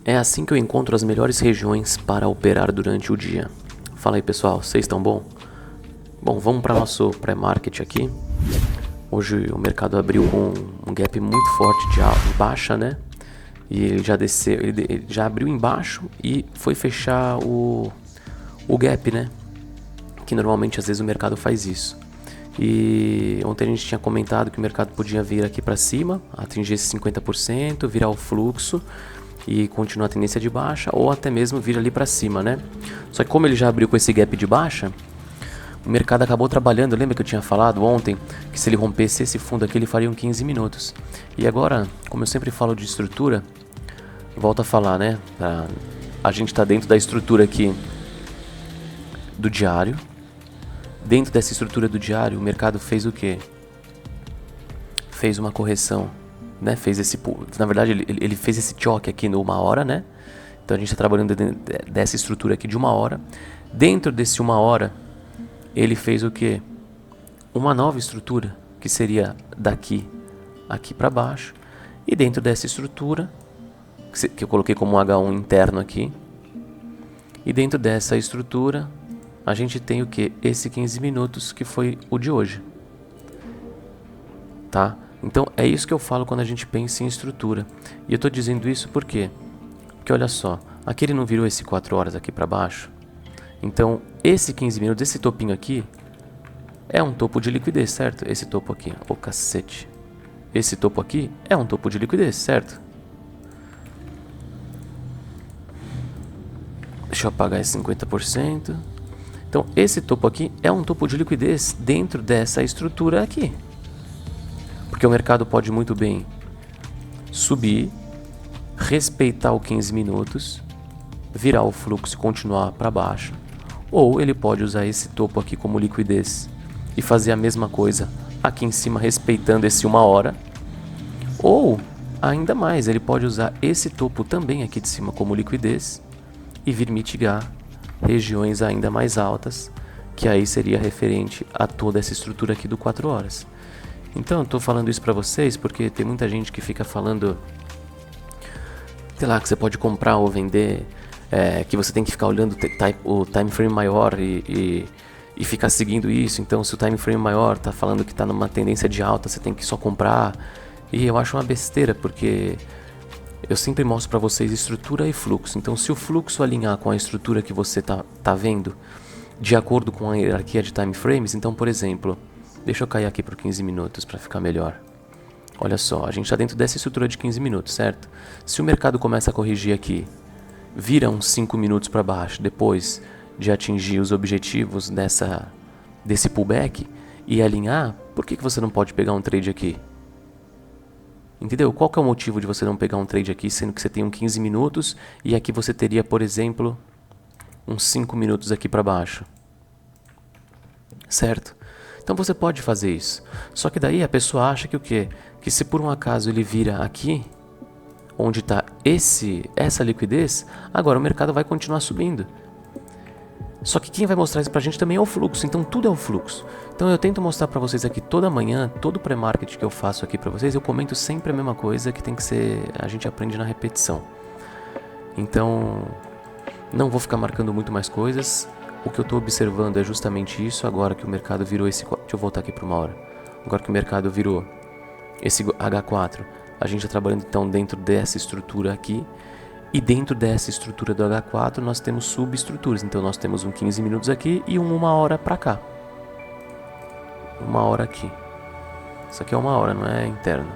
É assim que eu encontro as melhores regiões para operar durante o dia. Fala aí pessoal, vocês estão bom? Bom, vamos para nosso pré-market aqui. Hoje o mercado abriu com um gap muito forte de baixa, né? E ele já desceu, ele já abriu embaixo e foi fechar o gap, né? Que normalmente às vezes o mercado faz isso. E ontem a gente tinha comentado que o mercado podia vir aqui para cima, atingir esse 50%, virar o fluxo e continuar a tendência de baixa, ou até mesmo vir ali para cima, né? Só que como ele já abriu com esse gap de baixa, o mercado acabou trabalhando. Lembra que eu tinha falado ontem que se ele rompesse esse fundo aqui ele faria 15 minutos. E agora, como eu sempre falo de estrutura, volto a falar, né? A gente está dentro da estrutura aqui do diário. Dentro dessa estrutura do diário, o mercado fez o quê? Fez uma correção, né? Fez esse, na verdade, ele fez esse choque aqui no 1 hora, né? Então a gente está trabalhando dentro dessa estrutura aqui de 1 hora. Dentro desse 1 hora, ele fez o quê? Uma nova estrutura, que seria daqui aqui para baixo. E dentro dessa estrutura, que eu coloquei como um H1 interno aqui. E dentro dessa estrutura, a gente tem o que? Esse 15 minutos que foi o de hoje. Tá? Então é isso que eu falo quando a gente pensa em estrutura. E eu estou dizendo isso por quê? Porque olha só, aqui ele não virou esse 4 horas aqui para baixo. Então esse 15 minutos, esse topinho aqui, é um topo de liquidez, certo? Esse topo aqui, ô cacete. Esse topo aqui é um topo de liquidez, certo? Deixa eu apagar esse 50%. Então esse topo aqui é um topo de liquidez dentro dessa estrutura aqui. Porque o mercado pode muito bem subir, respeitar o 15 minutos, virar o fluxo e continuar para baixo. Ou ele pode usar esse topo aqui como liquidez e fazer a mesma coisa aqui em cima, respeitando esse 1 hora. Ou, ainda mais, ele pode usar esse topo também aqui de cima como liquidez e vir mitigar regiões ainda mais altas, que aí seria referente a toda essa estrutura aqui do 4 horas. Então, eu estou falando isso para vocês porque tem muita gente que fica falando, sei lá, que você pode comprar ou vender, que você tem que ficar olhando o time frame maior e ficar seguindo isso. Então, se o time frame maior está falando que está numa tendência de alta, você tem que só comprar. E eu acho uma besteira, porque eu sempre mostro para vocês estrutura e fluxo. Então, se o fluxo alinhar com a estrutura que você tá vendo, de acordo com a hierarquia de time frames, então, por exemplo, deixa eu cair aqui por 15 minutos para ficar melhor. Olha só, a gente está dentro dessa estrutura de 15 minutos, certo? Se o mercado começa a corrigir aqui, vira uns 5 minutos para baixo, depois de atingir os objetivos desse pullback e alinhar, por que você não pode pegar um trade aqui? Entendeu? Qual que é o motivo de você não pegar um trade aqui, sendo que você tem um 15 minutos e aqui você teria, por exemplo, uns 5 minutos aqui para baixo? Certo? Então você pode fazer isso. Só que daí a pessoa acha que o quê? Que se por um acaso ele vira aqui, onde está essa liquidez, agora o mercado vai continuar subindo. Só que quem vai mostrar isso pra gente também é o fluxo, então tudo é o fluxo. Então eu tento mostrar pra vocês aqui toda manhã, todo o pré-market que eu faço aqui pra vocês, eu comento sempre a mesma coisa, que tem que ser, a gente aprende na repetição. Então, não vou ficar marcando muito mais coisas. O que eu tô observando é justamente isso, agora que o mercado virou esse... Deixa eu voltar aqui pra 1 hora. Agora que o mercado virou esse H4, a gente tá trabalhando então dentro dessa estrutura aqui. E dentro dessa estrutura do H4 nós temos subestruturas. Então nós temos um 15 minutos aqui e 1 hora para cá. 1 hora aqui. Isso aqui é 1 hora, não é interno.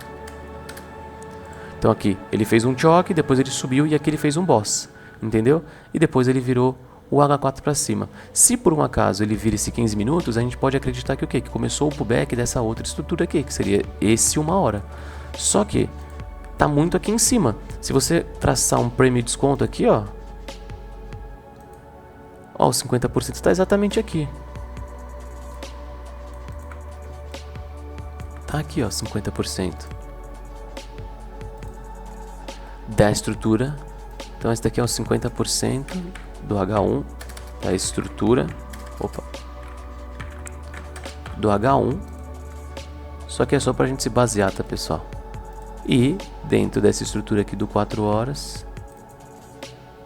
Então aqui ele fez um choque, depois ele subiu e aqui ele fez um boss. Entendeu? E depois ele virou o H4 para cima. Se por um acaso ele vira esse 15 minutos, a gente pode acreditar que o quê? Que começou o pullback dessa outra estrutura aqui, que seria esse 1 hora. Só que tá muito aqui em cima. Se você traçar um prêmio de desconto aqui, ó, o 50% está exatamente aqui. Tá aqui, ó, 50% da estrutura. Então esse daqui é o 50% do H1 da estrutura. Opa. Do H1. Só que é só pra gente se basear, tá, pessoal? E dentro dessa estrutura aqui do 4 horas,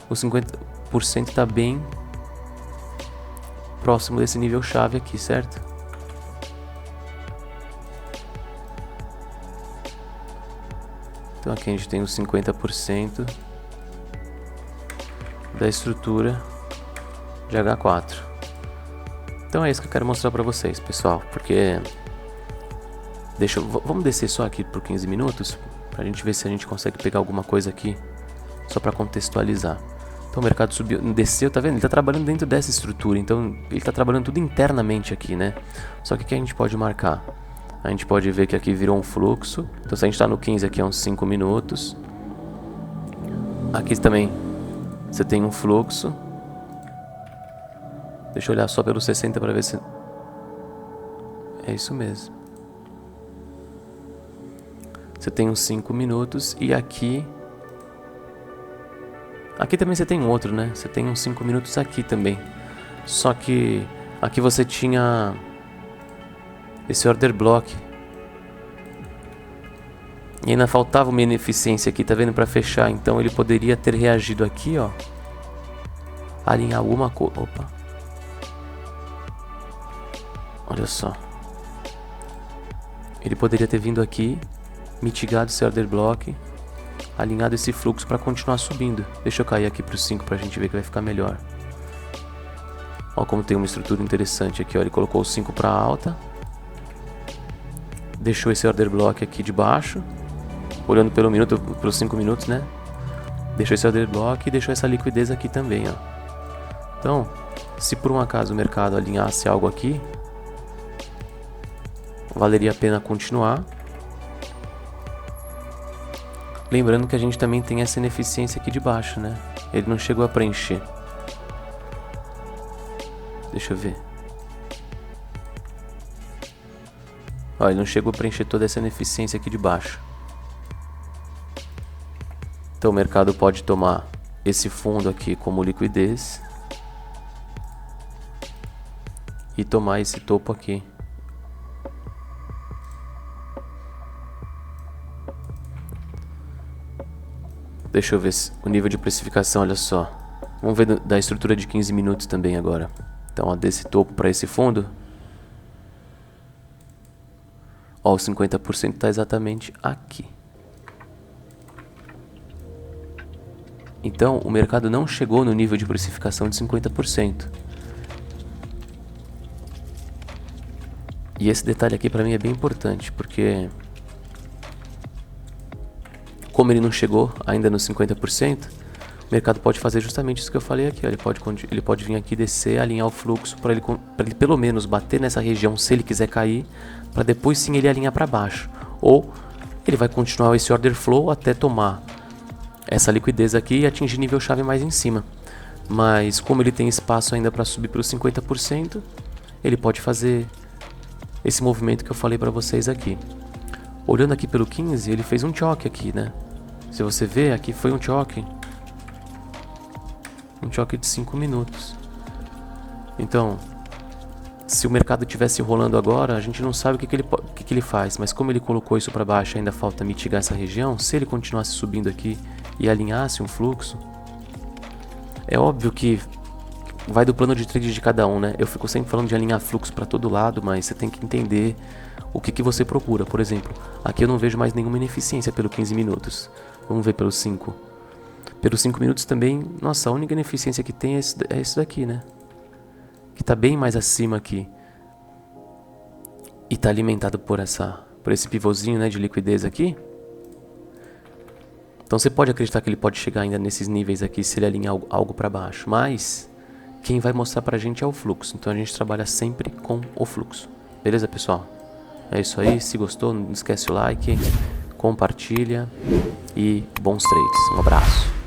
o 50% está bem próximo desse nível chave aqui, certo? Então aqui a gente tem os 50% da estrutura de H4. Então é isso que eu quero mostrar para vocês, pessoal, porque vamos descer só aqui por 15 minutos pra gente ver se a gente consegue pegar alguma coisa aqui só para contextualizar. Então o mercado subiu, desceu, tá vendo? Ele tá trabalhando dentro dessa estrutura, então ele tá trabalhando tudo internamente aqui, né? Só que o que a gente pode marcar? A gente pode ver que aqui virou um fluxo. Então se a gente tá no 15 aqui é uns 5 minutos. Aqui também você tem um fluxo. Deixa eu olhar só pelo 60 para ver se... É isso mesmo. Você tem uns 5 minutos e aqui... Aqui também você tem um outro, né? Você tem uns 5 minutos aqui também. Só que aqui você tinha esse order block. E ainda faltava uma ineficiência aqui, tá vendo? Pra fechar. Então ele poderia ter reagido aqui, ó. Alinhar alguma coisa. Opa. Olha só. Ele poderia ter vindo aqui, mitigado esse order block, alinhado esse fluxo para continuar subindo. Deixa eu cair aqui para o 5 para a gente ver que vai ficar melhor. Ó como tem uma estrutura interessante aqui, ó. Ele colocou o 5 para alta, deixou esse order block aqui de baixo, olhando pelo minuto, pelos 5 minutos, né? Deixou esse order block e deixou essa liquidez aqui também, ó. Então, se por um acaso o mercado alinhasse algo aqui, valeria a pena continuar. Lembrando que a gente também tem essa ineficiência aqui de baixo, né? Ele não chegou a preencher. Deixa eu ver. Ó, ele não chegou a preencher toda essa ineficiência aqui de baixo. Então o mercado pode tomar esse fundo aqui como liquidez e tomar esse topo aqui. Deixa eu ver o nível de precificação, olha só. Vamos ver da estrutura de 15 minutos também agora. Então, ó, desse topo para esse fundo. Ó, o 50% está exatamente aqui. Então, o mercado não chegou no nível de precificação de 50%. E esse detalhe aqui para mim é bem importante, porque... como ele não chegou ainda nos 50%, o mercado pode fazer justamente isso que eu falei aqui. Ó. Ele pode vir aqui descer, alinhar o fluxo para ele pelo menos bater nessa região se ele quiser cair, para depois sim ele alinhar para baixo. Ou ele vai continuar esse order flow até tomar essa liquidez aqui e atingir nível chave mais em cima. Mas como ele tem espaço ainda para subir para os 50%, ele pode fazer esse movimento que eu falei para vocês aqui. Olhando aqui pelo 15, ele fez um choque aqui, né? Se você ver, aqui foi um choque. Um choque de 5 minutos. Então, se o mercado estivesse rolando agora, a gente não sabe o que ele faz. Mas como ele colocou isso para baixo, ainda falta mitigar essa região. Se ele continuasse subindo aqui e alinhasse um fluxo, é óbvio que vai do plano de trade de cada um, né? Eu fico sempre falando de alinhar fluxo para todo lado, mas você tem que entender o que você procura. Por exemplo, aqui eu não vejo mais nenhuma ineficiência pelo 15 minutos. Vamos ver pelos 5. Pelos 5 minutos também, nossa, a única ineficiência que tem é esse daqui, né? Que tá bem mais acima aqui. E tá alimentado por esse pivôzinho, né, de liquidez aqui. Então você pode acreditar que ele pode chegar ainda nesses níveis aqui se ele alinhar algo para baixo. Mas quem vai mostrar pra gente é o fluxo. Então a gente trabalha sempre com o fluxo. Beleza, pessoal? É isso aí, se gostou, não esquece o like, compartilha e bons trades. Um abraço.